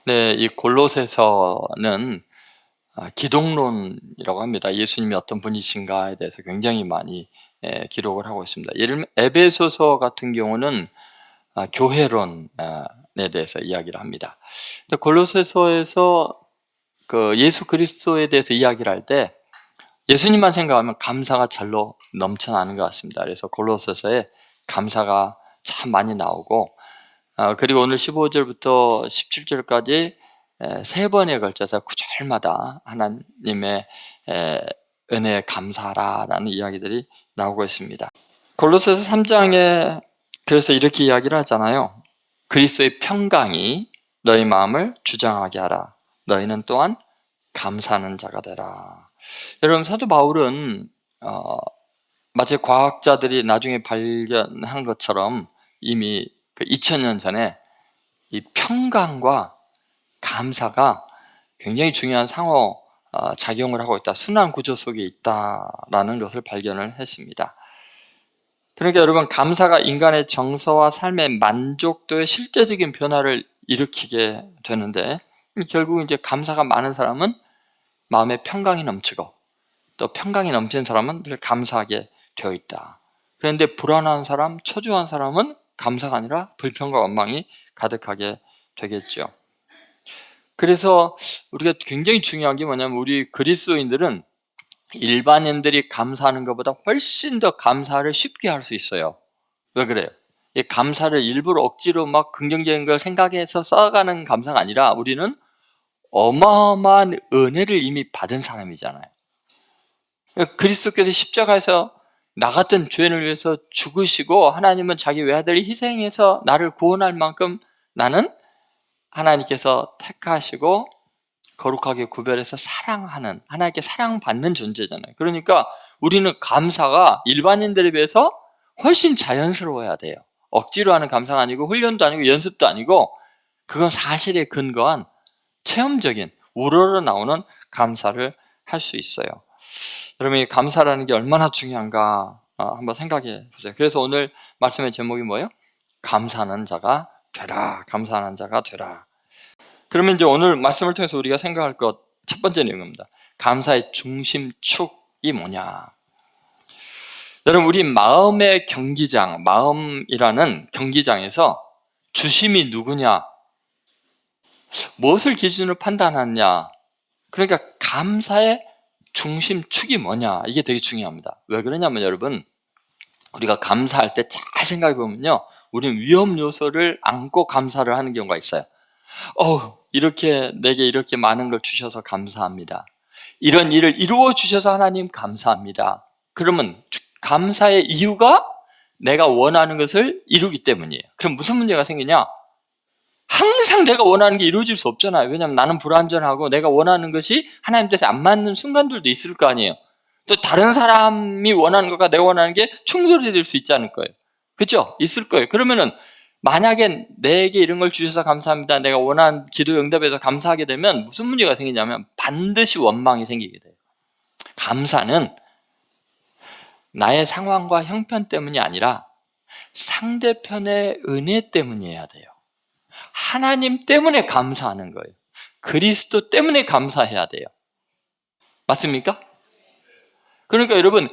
네, 이 골로새서는 기독론이라고 합니다. 예수님이 어떤 분이신가에 대해서 굉장히 많이 기록을 하고 있습니다. 예를 들면 에베소서 같은 경우는 교회론에 대해서 이야기를 합니다. 근데 골로새서에서 그 예수 그리스도에 대해서 이야기를 할 때 예수님만 생각하면 감사가 절로 넘쳐나는 것 같습니다. 그래서 골로새서에 감사가 참 많이 나오고, 그리고 오늘 15절부터 17절까지 세 번에 걸쳐서 구절마다 하나님의 은혜에 감사하라라는 이야기들이 나오고 있습니다. 골로새서 3장에 그래서 이렇게 이야기를 하잖아요. 그리스도의 평강이 너희 마음을 주장하게 하라. 너희는 또한 감사하는 자가 되라. 여러분, 사도 바울은 마치 과학자들이 나중에 발견한 것처럼 이미 2000년 전에 이 평강과 감사가 굉장히 중요한 상호 작용을 하고 있다, 순환 구조 속에 있다라는 것을 발견을 했습니다. 그러니까 여러분, 감사가 인간의 정서와 삶의 만족도의 실제적인 변화를 일으키게 되는데, 결국 이제 감사가 많은 사람은 마음에 평강이 넘치고, 또 평강이 넘치는 사람은 늘 감사하게 되어 있다. 그런데 불안한 사람, 초조한 사람은 감사가 아니라 불평과 원망이 가득하게 되겠죠. 그래서 우리가 굉장히 중요한 게 뭐냐면, 우리 그리스도인들은 일반인들이 감사하는 것보다 훨씬 더 감사를 쉽게 할 수 있어요. 왜 그래요? 이 감사를 일부러 억지로 막 긍정적인 걸 생각해서 쌓아가는 감사가 아니라, 우리는 어마어마한 은혜를 이미 받은 사람이잖아요. 그리스도께서 십자가에서 나 같은 죄인을 위해서 죽으시고, 하나님은 자기 외아들을 희생해서 나를 구원할 만큼 나는 하나님께서 택하시고 거룩하게 구별해서 사랑하는, 하나님께 사랑받는 존재잖아요. 그러니까 우리는 감사가 일반인들에 비해서 훨씬 자연스러워야 돼요. 억지로 하는 감사가 아니고, 훈련도 아니고, 연습도 아니고, 그건 사실에 근거한 체험적인 우러러 나오는 감사를 할 수 있어요. 여러분, 이 감사라는 게 얼마나 중요한가 한번 생각해 보세요. 그래서 오늘 말씀의 제목이 뭐예요? 감사하는 자가 되라. 감사하는 자가 되라. 그러면 이제 오늘 말씀을 통해서 우리가 생각할 것 첫 번째 내용입니다. 감사의 중심축이 뭐냐? 여러분, 우리 마음의 경기장, 마음이라는 경기장에서 주심이 누구냐? 무엇을 기준으로 판단하느냐? 그러니까 감사의 중심축이 뭐냐? 이게 되게 중요합니다. 왜 그러냐면, 여러분, 우리가 감사할 때 잘 생각해 보면요, 우리는 위험 요소를 안고 감사를 하는 경우가 있어요. 이렇게 내게 이렇게 많은 걸 주셔서 감사합니다. 이런 일을 이루어 주셔서 하나님 감사합니다. 그러면 감사의 이유가 내가 원하는 것을 이루기 때문이에요. 그럼 무슨 문제가 생기냐? 항상 내가 원하는 게 이루어질 수 없잖아요. 왜냐하면 나는 불완전하고 내가 원하는 것이 하나님 뜻에 안 맞는 순간들도 있을 거 아니에요. 또 다른 사람이 원하는 것과 내가 원하는 게 충돌이 될 수 있지 않을 거예요. 그렇죠? 있을 거예요. 그러면은 만약에 내게 이런 걸 주셔서 감사합니다, 내가 원하는 기도 응답에서 감사하게 되면 무슨 문제가 생기냐면 반드시 원망이 생기게 돼요. 감사는 나의 상황과 형편 때문이 아니라 상대편의 은혜 때문이어야 돼요. 하나님 때문에 감사하는 거예요. 그리스도 때문에 감사해야 돼요. 맞습니까? 그러니까 여러분,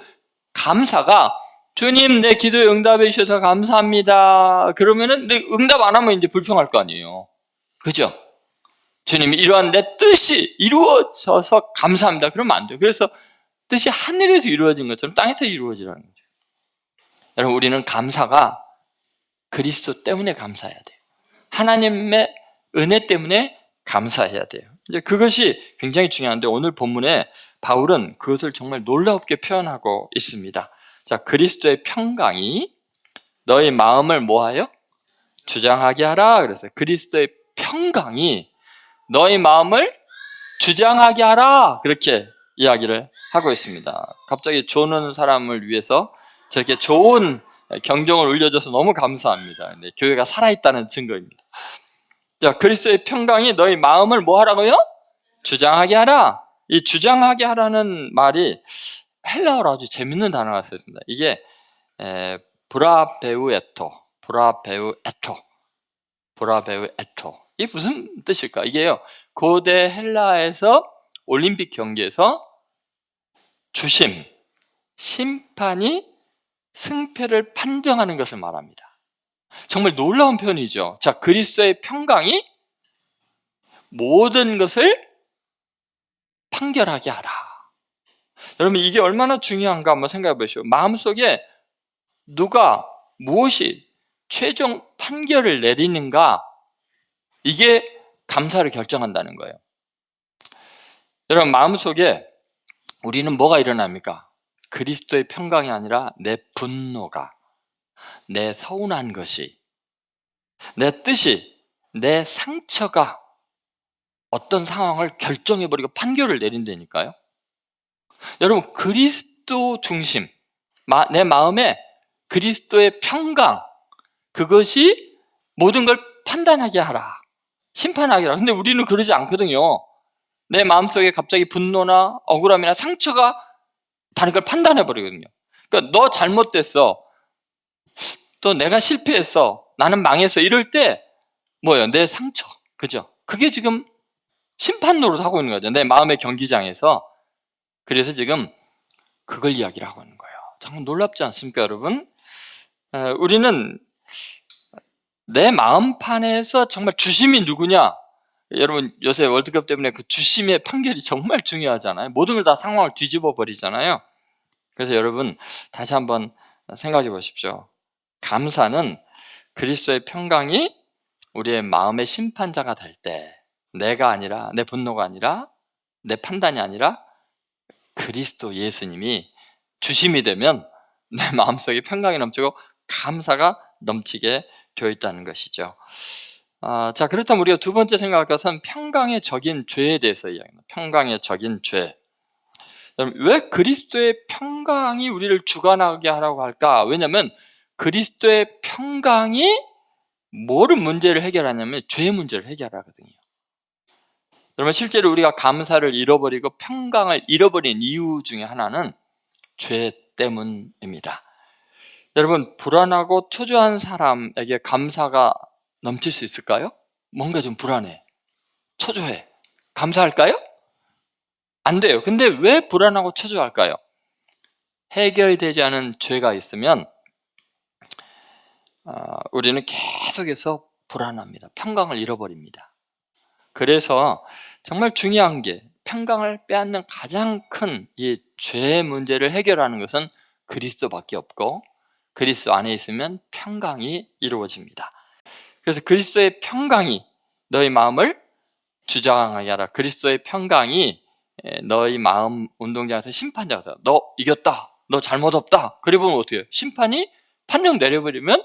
감사가 주님, 내 기도에 응답해 주셔서 감사합니다. 그러면은 내 응답 안 하면 이제 불평할 거 아니에요. 그죠? 주님, 이러한 내 뜻이 이루어져서 감사합니다. 그러면 안 돼요. 그래서 뜻이 하늘에서 이루어진 것처럼 땅에서 이루어지라는 거죠. 여러분, 우리는 감사가 그리스도 때문에 감사해야 돼요. 하나님의 은혜 때문에 감사해야 돼요. 이제 그것이 굉장히 중요한데, 오늘 본문에 바울은 그것을 정말 놀랍게 표현하고 있습니다. 자, 그리스도의 평강이 너희 마음을 뭐하여? 주장하게 하라. 그래서 그리스도의 평강이 너희 마음을 주장하게 하라. 그렇게 이야기를 하고 있습니다. 갑자기 조는 사람을 위해서 저렇게 좋은 경종을 울려줘서 너무 감사합니다. 네, 교회가 살아있다는 증거입니다. 자, 그리스도의 평강이 너희 마음을 뭐 하라고요? 주장하게 하라. 이 주장하게 하라는 말이 헬라어로 아주 재밌는 단어가 있습니다. 이게 브라베우에토. 이게 무슨 뜻일까? 이게요, 고대 헬라에서 올림픽 경기에서 주심, 심판이 승패를 판정하는 것을 말합니다. 정말 놀라운 표현이죠. 자, 그리스도의 평강이 모든 것을 판결하게 하라. 여러분, 이게 얼마나 중요한가 한번 생각해 보시오. 마음속에 누가 무엇이 최종 판결을 내리는가, 이게 감사를 결정한다는 거예요. 여러분, 마음속에 우리는 뭐가 일어납니까? 그리스도의 평강이 아니라 내 분노가, 내 서운한 것이, 내 뜻이, 내 상처가 어떤 상황을 결정해버리고 판결을 내린다니까요. 여러분, 그리스도 중심, 내 마음에 그리스도의 평강, 그것이 모든 걸 판단하게 하라, 심판하게 하라. 근데 우리는 그러지 않거든요. 내 마음속에 갑자기 분노나 억울함이나 상처가 다른 걸 판단해버리거든요. 그러니까 너 잘못됐어, 또 내가 실패했어, 나는 망했어, 이럴 때 뭐예요? 내 상처, 그죠? 그게 지금 심판 노릇하고 있는 거죠, 내 마음의 경기장에서. 그래서 지금 그걸 이야기를 하고 있는 거예요. 정말 놀랍지 않습니까, 여러분? 우리는 내 마음판에서 정말 주심이 누구냐? 여러분, 요새 월드컵 때문에 그 주심의 판결이 정말 중요하잖아요. 모든 걸 다 상황을 뒤집어 버리잖아요. 그래서 여러분, 다시 한번 생각해 보십시오. 감사는 그리스도의 평강이 우리의 마음의 심판자가 될 때, 내가 아니라, 내 분노가 아니라, 내 판단이 아니라 그리스도 예수님이 주심이 되면 내 마음속에 평강이 넘치고 감사가 넘치게 되어 있다는 것이죠. 자, 그렇다면 우리가 두 번째 생각할 것은 평강의 적인 죄에 대해서 이야기합니다. 평강의 적인 죄. 왜 그리스도의 평강이 우리를 주관하게 하라고 할까? 왜냐하면 그리스도의 평강이 뭐를 문제를 해결하냐면 죄의 문제를 해결하거든요. 여러분, 실제로 우리가 감사를 잃어버리고 평강을 잃어버린 이유 중에 하나는 죄 때문입니다. 여러분, 불안하고 초조한 사람에게 감사가 넘칠 수 있을까요? 뭔가 좀 불안해, 초조해, 감사할까요? 안 돼요. 근데 왜 불안하고 초조할까요? 해결되지 않은 죄가 있으면 우리는 계속해서 불안합니다. 평강을 잃어버립니다. 그래서 정말 중요한 게, 평강을 빼앗는 가장 큰 이 죄의 문제를 해결하는 것은 그리스도밖에 없고, 그리스도 안에 있으면 평강이 이루어집니다. 그래서 그리스도의 평강이 너희 마음을 주장하게 하라. 그리스도의 평강이 너희 마음 운동장에서 심판자가 돼. 너 이겼다, 너 잘못 없다, 그래 보면 어떻게 해요? 심판이 판정 내려버리면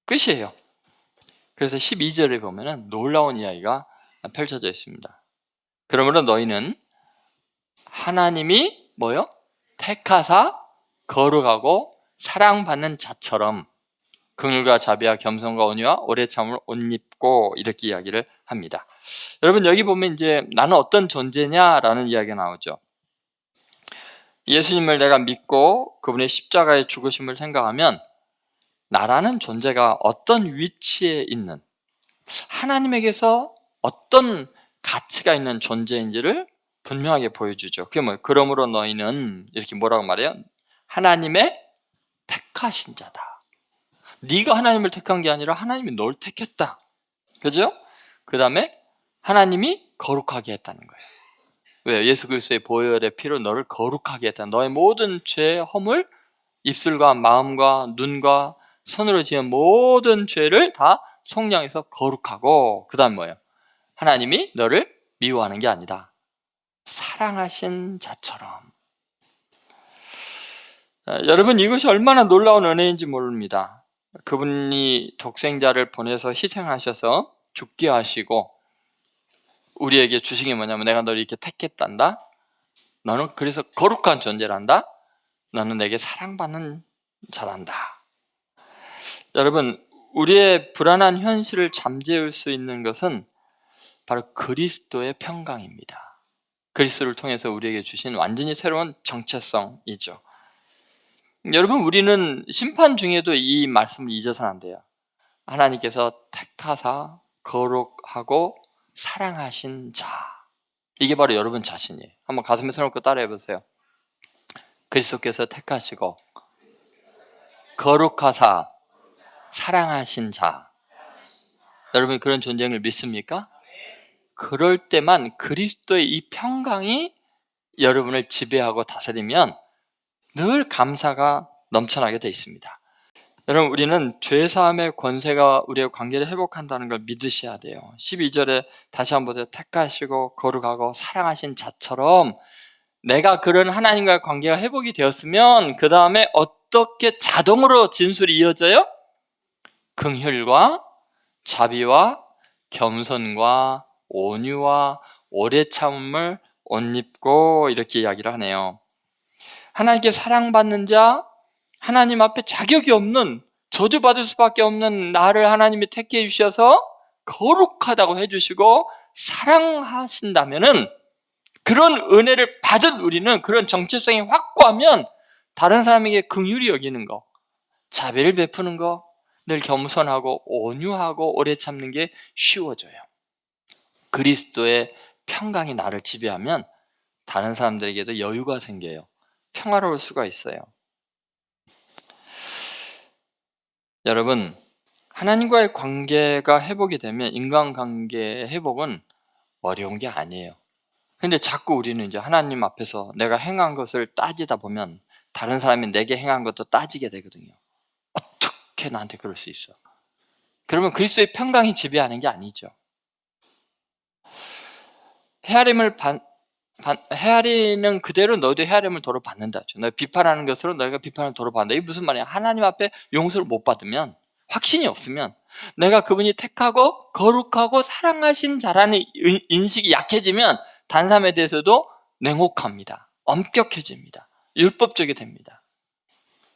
끝이에요. 그래서 12절에 보면은 놀라운 이야기가 펼쳐져 있습니다. 그러므로 너희는 하나님이 뭐요? 택하사 거룩하고 사랑받는 자처럼 긍휼과 자비와 겸손과 온유와 오래 참을 옷 입고, 이렇게 이야기를 합니다. 여러분, 여기 보면 이제 나는 어떤 존재냐라는 이야기가 나오죠. 예수님을 내가 믿고 그분의 십자가의 죽으심을 생각하면 나라는 존재가 어떤 위치에 있는, 하나님에게서 어떤 가치가 있는 존재인지를 분명하게 보여주죠. 그게 뭐예요? 그러므로 너희는, 이렇게 뭐라고 말해요? 하나님의 택하신 자다. 네가 하나님을 택한 게 아니라 하나님이 널 택했다. 그죠? 그 다음에 하나님이 거룩하게 했다는 거예요. 왜요? 예수 그리스도의 보혈의 피로 너를 거룩하게 했다. 너의 모든 죄, 허물, 입술과 마음과 눈과 손으로 지은 모든 죄를 다 속량해서 거룩하고, 그 다음 뭐예요? 하나님이 너를 미워하는 게 아니다, 사랑하신 자처럼. 여러분, 이것이 얼마나 놀라운 은혜인지 모릅니다. 그분이 독생자를 보내서 희생하셔서 죽게 하시고 우리에게 주신 게 뭐냐면, 내가 너를 이렇게 택했단다, 너는 그래서 거룩한 존재란다, 너는 내게 사랑받는 자란다. 여러분, 우리의 불안한 현실을 잠재울 수 있는 것은 바로 그리스도의 평강입니다. 그리스도를 통해서 우리에게 주신 완전히 새로운 정체성이죠. 여러분, 우리는 심판 중에도 이 말씀을 잊어서는 안 돼요. 하나님께서 택하사 거룩하고 사랑하신 자. 이게 바로 여러분 자신이에요. 한번 가슴에 손 얹고 따라해 보세요. 그리스도께서 택하시고 거룩하사 사랑하신 자. 여러분이 그런 존재를 믿습니까? 그럴 때만 그리스도의 이 평강이 여러분을 지배하고 다스리면 늘 감사가 넘쳐나게 되어 있습니다. 여러분, 우리는 죄사함의 권세가 우리의 관계를 회복한다는 걸 믿으셔야 돼요. 12절에 다시 한번 보세요. 택하시고 거룩하고 사랑하신 자처럼 내가 그런 하나님과의 관계가 회복이 되었으면 그 다음에 어떻게 자동으로 진술이 이어져요? 긍휼과 자비와 겸손과 온유와 오래 참음을 옷 입고 이렇게 이야기를 하네요. 하나님께 사랑받는 자, 하나님 앞에 자격이 없는, 저주받을 수밖에 없는 나를 하나님이 택해 주셔서 거룩하다고 해주시고 사랑하신다면은, 그런 은혜를 받은 우리는 그런 정체성이 확고하면 다른 사람에게 긍휼히 여기는 거, 자비를 베푸는 거, 늘 겸손하고 온유하고 오래 참는 게 쉬워져요. 그리스도의 평강이 나를 지배하면 다른 사람들에게도 여유가 생겨요. 평화로울 수가 있어요. 여러분, 하나님과의 관계가 회복이 되면 인간관계의 회복은 어려운 게 아니에요. 근데 자꾸 우리는 이제 하나님 앞에서 내가 행한 것을 따지다 보면 다른 사람이 내게 행한 것도 따지게 되거든요. 어떻게 나한테 그럴 수 있어? 그러면 그리스도의 평강이 지배하는 게 아니죠. 헤아리는 그대로 너희도 헤아림을 도로 받는다. 너희 비판하는 것으로 너희가 비판을 도로 받는다. 이게 무슨 말이야? 하나님 앞에 용서를 못 받으면, 확신이 없으면, 내가 그분이 택하고 거룩하고 사랑하신 자라는 인식이 약해지면 다른 사람에 대해서도 냉혹합니다. 엄격해집니다. 율법적이 됩니다.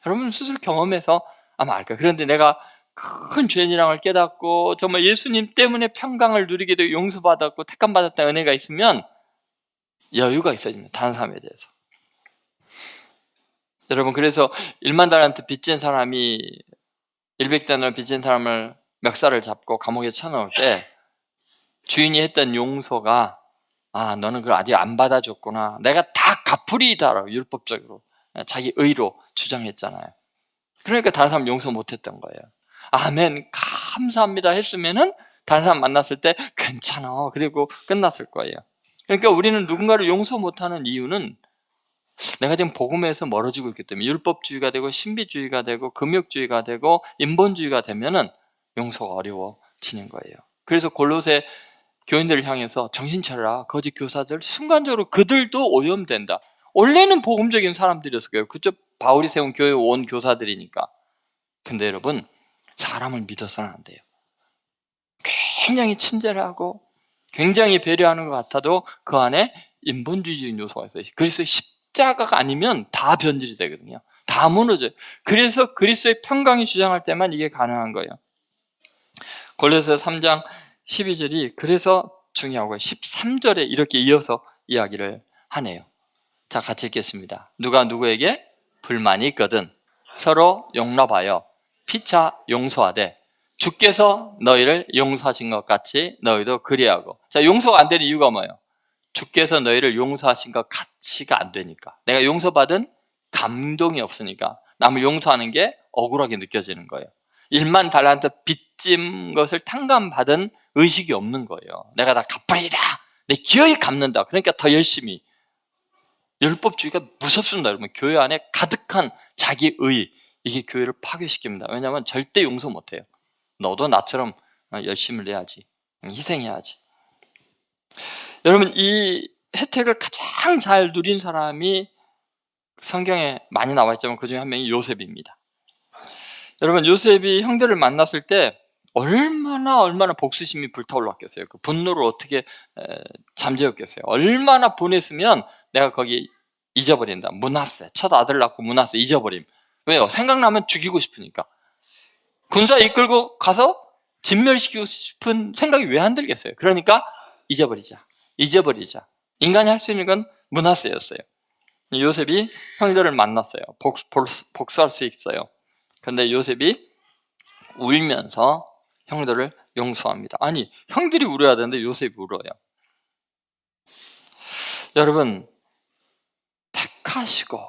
여러분 스스로 경험해서 아마 알 거예요. 그런데 내가 큰 죄인이랑을 깨닫고 정말 예수님 때문에 평강을 누리게 되고 용서받았고 택함받았다는 은혜가 있으면 여유가 있어집니다. 다른 사람에 대해서. 여러분, 그래서 1만 달란트 빚진 사람이 100달러를 빚진 사람을 멱살을 잡고 감옥에 쳐넣을 때 주인이 했던 용서가, 아, 너는 그걸 아직 안 받아줬구나, 내가 다 갚으리다라고 율법적으로 자기 의로 주장했잖아요. 그러니까 다른 사람 용서 못했던 거예요. 아멘, 감사합니다 했으면은 다른 사람 만났을 때 괜찮아 그리고 끝났을 거예요. 그러니까 우리는 누군가를 용서 못하는 이유는 내가 지금 복음에서 멀어지고 있기 때문에, 율법주의가 되고 신비주의가 되고 금욕주의가 되고 인본주의가 되면은 용서가 어려워지는 거예요. 그래서 골로새 교인들을 향해서 정신 차려라, 거짓 교사들, 순간적으로 그들도 오염된다. 원래는 복음적인 사람들이었을 거예요. 그저 바울이 세운 교회 온 교사들이니까. 근데 여러분, 사람을 믿어서는 안 돼요. 굉장히 친절하고 굉장히 배려하는 것 같아도 그 안에 인본주의적인 요소가 있어요. 그래서 십자가가 아니면 다 변질이 되거든요. 다 무너져요. 그래서 그리스도의 평강이 주장할 때만 이게 가능한 거예요. 골로새 3장 12절이 그래서 중요하고요. 13절에 이렇게 이어서 이야기를 하네요. 자, 같이 읽겠습니다. 누가 누구에게 불만이 있거든 서로 용납하여 피차 용서하되 주께서 너희를 용서하신 것 같이 너희도 그리하고. 자, 용서가 안 되는 이유가 뭐예요? 주께서 너희를 용서하신 것 같이가 안 되니까. 내가 용서받은 감동이 없으니까 남을 용서하는 게 억울하게 느껴지는 거예요. 1만 달란트 빚진 것을 탕감받은 의식이 없는 거예요. 내가 다 갚으리라, 내 기어이 갚는다. 그러니까 더 열심히. 율법주의가 무섭습니다, 여러분. 교회 안에 가득한 자기의, 이게 교회를 파괴시킵니다. 왜냐하면 절대 용서 못해요. 너도 나처럼 열심을 내야지, 희생해야지. 여러분, 이 혜택을 가장 잘 누린 사람이 성경에 많이 나와 있지만 그 중에 한 명이 요셉입니다. 여러분, 요셉이 형들을 만났을 때 얼마나 복수심이 불타올랐겠어요. 그 분노를 어떻게 잠재웠겠어요. 얼마나 분했으면 내가 거기 잊어버린다. 므낫세, 첫 아들 낳고 므낫세 잊어버림. 왜요? 생각나면 죽이고 싶으니까. 군사 이끌고 가서 진멸시키고 싶은 생각이 왜 안 들겠어요? 그러니까 잊어버리자. 인간이 할 수 있는 건 므낫세였어요. 요셉이 형들을 만났어요. 복수할 수 있어요. 그런데 요셉이 울면서 형들을 용서합니다. 아니, 형들이 울어야 되는데 요셉이 울어요. 여러분, 택하시고,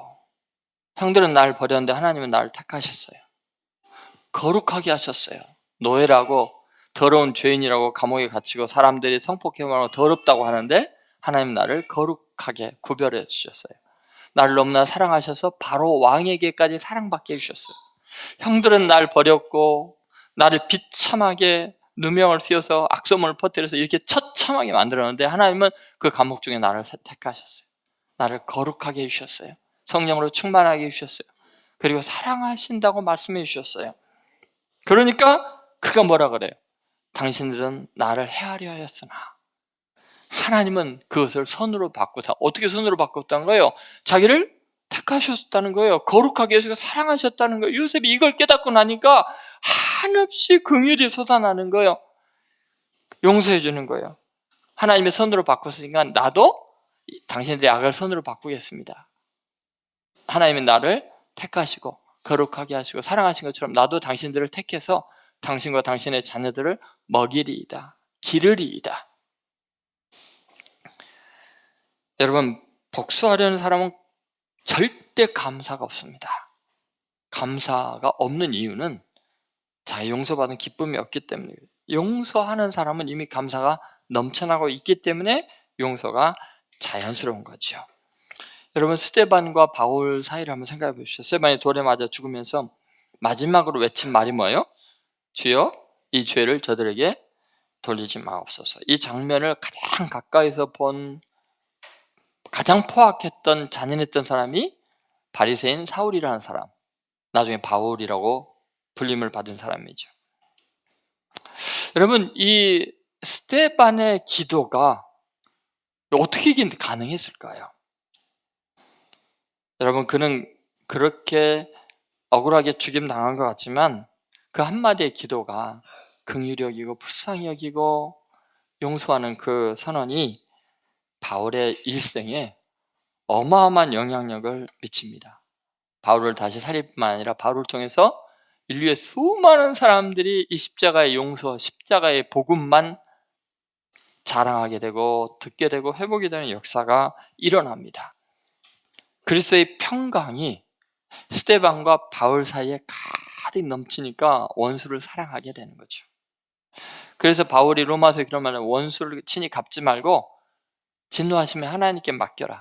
형들은 날 버렸는데 하나님은 나를 택하셨어요. 거룩하게 하셨어요. 노예라고, 더러운 죄인이라고 감옥에 갇히고 사람들이 성폭행하고 더럽다고 하는데 하나님 나를 거룩하게 구별해 주셨어요. 나를 너무나 사랑하셔서 바로 왕에게까지 사랑받게 해주셨어요. 형들은 날 버렸고 나를 비참하게 누명을 씌워서 악소문을 퍼뜨려서 이렇게 처참하게 만들었는데 하나님은 그 감옥 중에 나를 택하셨어요. 나를 거룩하게 해주셨어요. 성령으로 충만하게 해주셨어요. 그리고 사랑하신다고 말씀해 주셨어요. 그러니까 그가 뭐라 그래요? 당신들은 나를 헤아려 하였으나 하나님은 그것을 선으로 바꾸사. 어떻게 선으로 바꿨다는 거예요? 자기를 택하셨다는 거예요. 거룩하게 해서 사랑하셨다는 거예요. 요셉이 이걸 깨닫고 나니까 한없이 긍휼이 솟아나는 거예요. 용서해 주는 거예요. 하나님의 선으로 바꿨으니까 나도 당신들의 악을 선으로 바꾸겠습니다. 하나님은 나를 택하시고 거룩하게 하시고 사랑하신 것처럼 나도 당신들을 택해서 당신과 당신의 자녀들을 먹이리이다. 기르리이다. 여러분, 복수하려는 사람은 절대 감사가 없습니다. 감사가 없는 이유는 용서받은 기쁨이 없기 때문이에요. 용서하는 사람은 이미 감사가 넘쳐나고 있기 때문에 용서가 자연스러운 거죠. 여러분, 스데반과 바울 사이를 한번 생각해 보십시오. 스데반이 돌에 맞아 죽으면서 마지막으로 외친 말이 뭐예요? 주여, 이 죄를 저들에게 돌리지 마옵소서. 이 장면을 가장 가까이서 본, 가장 포악했던, 잔인했던 사람이 바리새인 사울이라는 사람, 나중에 바울이라고 불림을 받은 사람이죠. 여러분, 이 스데반의 기도가 어떻게 가능했을까요? 여러분, 그는 그렇게 억울하게 죽임 당한 것 같지만 그 한마디의 기도가 긍휼히 여기고 불쌍히 여기고 용서하는 그 선언이 바울의 일생에 어마어마한 영향력을 미칩니다. 바울을 다시 살릴 뿐만 아니라 바울을 통해서 인류의 수많은 사람들이 이 십자가의 용서, 십자가의 복음만 자랑하게 되고 듣게 되고 회복이 되는 역사가 일어납니다. 그리스도의 평강이 스데반과 바울 사이에 가득 넘치니까 원수를 사랑하게 되는 거죠. 그래서 바울이 로마서에 그런 말을 원수를 친히 갚지 말고 진노하시면 하나님께 맡겨라.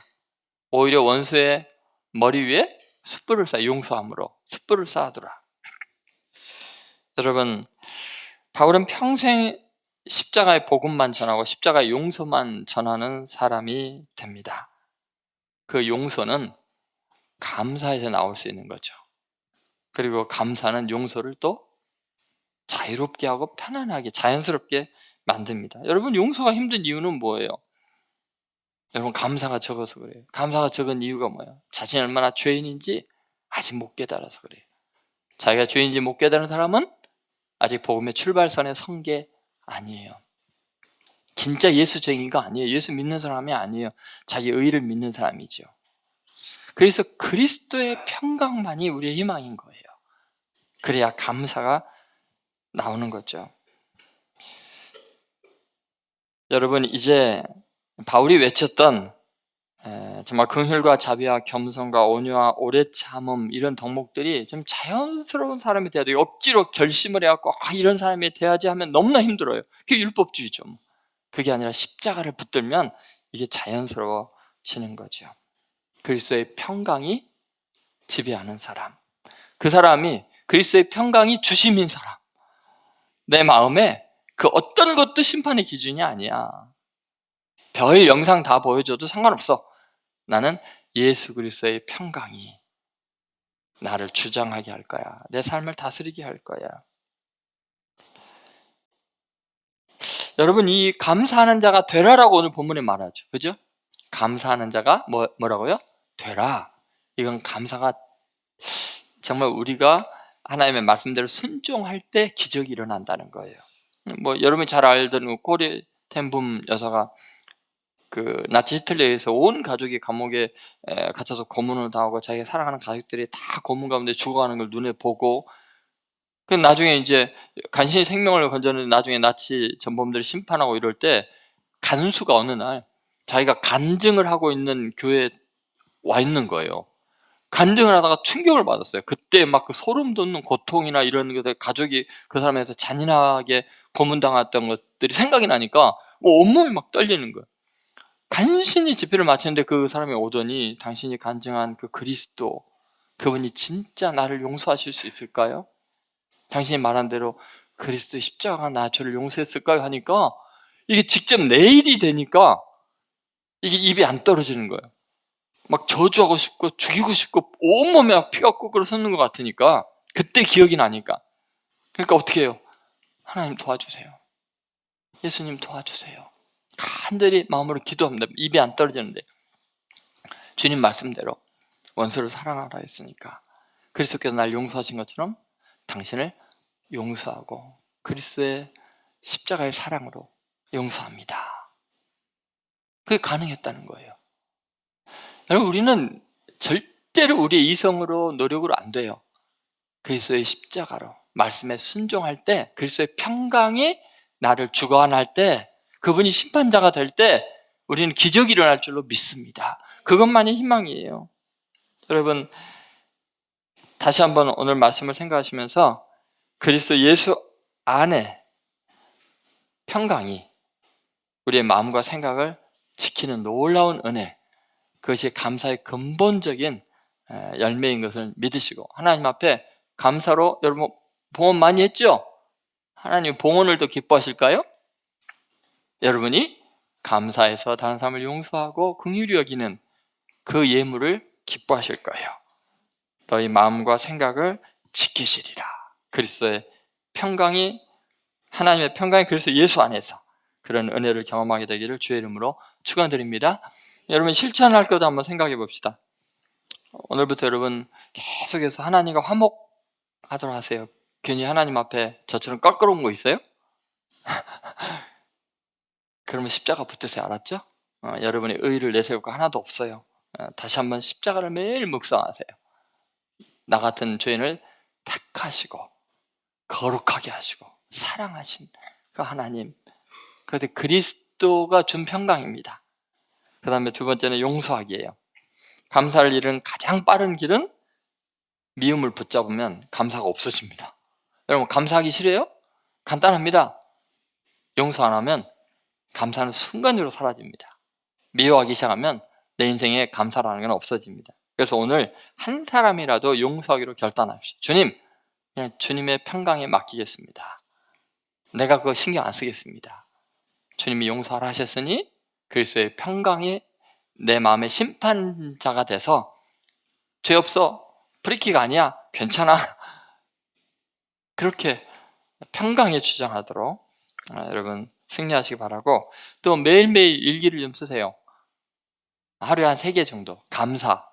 오히려 원수의 머리 위에 숯불을 쌓아 용서함으로 숯불을 쌓아두라. 여러분, 바울은 평생 십자가의 복음만 전하고 십자가의 용서만 전하는 사람이 됩니다. 그 용서는 감사에서 나올 수 있는 거죠. 그리고 감사는 용서를 또 자유롭게 하고 편안하게 자연스럽게 만듭니다. 여러분, 용서가 힘든 이유는 뭐예요? 여러분, 감사가 적어서 그래요. 감사가 적은 이유가 뭐예요? 자신이 얼마나 죄인인지 아직 못 깨달아서 그래요. 자기가 죄인인지 못 깨달은 사람은 아직 복음의 출발선에 선 게 아니에요. 진짜 예수쟁이가 아니에요. 예수 믿는 사람이 아니에요. 자기 의를 믿는 사람이죠. 그래서 그리스도의 평강만이 우리의 희망인 거예요. 그래야 감사가 나오는 거죠. 여러분, 이제 바울이 외쳤던 정말 긍휼과 자비와 겸손과 온유와 오래 참음 이런 덕목들이 좀 자연스러운 사람이 돼야 돼요. 억지로 결심을 해갖고 이런 사람이 돼야지 하면 너무나 힘들어요. 그게 율법주의죠. 그게 아니라 십자가를 붙들면 이게 자연스러워지는 거죠. 그리스도의 평강이 지배하는 사람, 그 사람이 그리스도의 평강이 주심인 사람, 내 마음에 그 어떤 것도 심판의 기준이 아니야. 별 영상 다 보여줘도 상관없어. 나는 예수 그리스도의 평강이 나를 주장하게 할 거야. 내 삶을 다스리게 할 거야. 여러분, 이 감사하는 자가 되라라고 오늘 본문에 말하죠. 그죠? 감사하는 자가 뭐라고요? 되라. 이건 감사가 정말 우리가 하나님의 말씀대로 순종할 때 기적이 일어난다는 거예요. 여러분이 잘 알던 코리 텐붐 여사가 그 나치 히틀러에 의해서 온 가족이 감옥에 갇혀서 고문을 당하고 자기가 사랑하는 가족들이 다 고문 가운데 죽어가는 걸 눈에 보고, 그 나중에 이제 간신히 생명을 건졌는데 나중에 나치 전범들이 심판하고 이럴 때 간수가 어느 날 자기가 간증을 하고 있는 교회에 와 있는 거예요. 간증을 하다가 충격을 받았어요. 그때 막 그 소름 돋는 고통이나 이런 것들, 가족이 그 사람에서 잔인하게 고문당했던 것들이 생각이 나니까 온몸이 막 떨리는 거예요. 간신히 집회를 마쳤는데 그 사람이 오더니, 당신이 간증한 그 그리스도, 그분이 진짜 나를 용서하실 수 있을까요? 당신이 말한 대로 그리스도의 십자가가 저를 용서했을까요? 하니까 이게 직접 내 일이 되니까 이게 입이 안 떨어지는 거예요. 막 저주하고 싶고 죽이고 싶고 온몸에 막 피가 꾸꾸러 솟는 것 같으니까, 그때 기억이 나니까. 그러니까 어떻게 해요? 하나님 도와주세요. 예수님 도와주세요. 간절히 마음으로 기도합니다. 입이 안 떨어지는데. 주님 말씀대로 원수를 사랑하라 했으니까 그리스도께서 날 용서하신 것처럼 당신을 용서하고 그리스도의 십자가의 사랑으로 용서합니다. 그게 가능했다는 거예요. 여러분, 우리는 절대로 우리의 이성으로 노력으로 안 돼요. 그리스도의 십자가로, 말씀에 순종할 때, 그리스도의 평강이 나를 주관할 때, 그분이 심판자가 될 때 우리는 기적이 일어날 줄로 믿습니다. 그것만이 희망이에요. 여러분, 다시 한번 오늘 말씀을 생각하시면서 그리스도 예수 안에 평강이 우리의 마음과 생각을 지키는 놀라운 은혜, 그것이 감사의 근본적인 열매인 것을 믿으시고, 하나님 앞에 감사로, 여러분 봉헌 많이 했죠? 하나님 봉헌을 더 기뻐하실까요? 여러분이 감사해서 다른 사람을 용서하고 긍휼히 여기는 그 예물을 기뻐하실 거예요. 너희 마음과 생각을 지키시리라. 그리스도의 평강이, 하나님의 평강이 그리스도 예수 안에서 그런 은혜를 경험하게 되기를 주의 이름으로 축원드립니다. 여러분, 실천할 것도 한번 생각해 봅시다. 오늘부터 여러분 계속해서 하나님과 화목하도록 하세요. 괜히 하나님 앞에 저처럼 껄끄러운 거 있어요? 그러면 십자가 붙으세요. 알았죠? 여러분의 의의를 내세울 거 하나도 없어요. 다시 한번 십자가를 매일 묵상하세요. 나 같은 죄인을 택하시고 거룩하게 하시고 사랑하신 그 하나님, 그런데 그리스도가 준 평강입니다. 그 다음에 두 번째는 용서하기예요. 감사할 일은 가장 빠른 길은 미움을 붙잡으면 감사가 없어집니다. 여러분, 감사하기 싫어요? 간단합니다. 용서 안 하면 감사는 순간적으로 사라집니다. 미워하기 시작하면 내 인생에 감사라는 건 없어집니다. 그래서 오늘 한 사람이라도 용서하기로 결단합시다. 주님, 그냥 주님의 평강에 맡기겠습니다. 내가 그거 신경 안 쓰겠습니다. 주님이 용서하라 하셨으니 그리스도의 평강이 내 마음의 심판자가 돼서, 죄 없어, 프리키가 아니야, 괜찮아, 그렇게 평강에 주장하도록 여러분 승리하시기 바라고, 또 매일매일 일기를 좀 쓰세요. 하루에 한 3개 정도. 감사.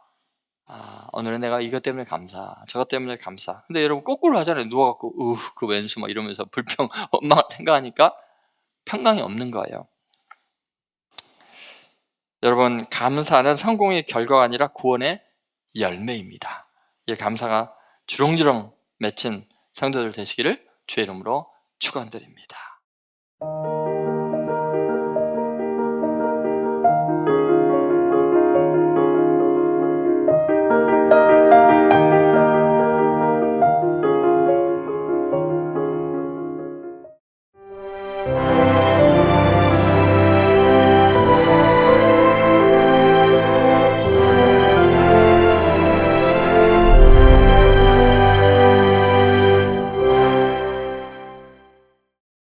오늘은 내가 이것 때문에 감사, 저것 때문에 감사. 근데 여러분 거꾸로 하잖아요. 누워갖고 그 왼수 막 이러면서 불평, 원망을 생각하니까 평강이 없는 거예요. 여러분, 감사는 성공의 결과가 아니라 구원의 열매입니다. 이 감사가 주렁주렁 맺힌 성도들 되시기를 주의 이름으로 축원드립니다.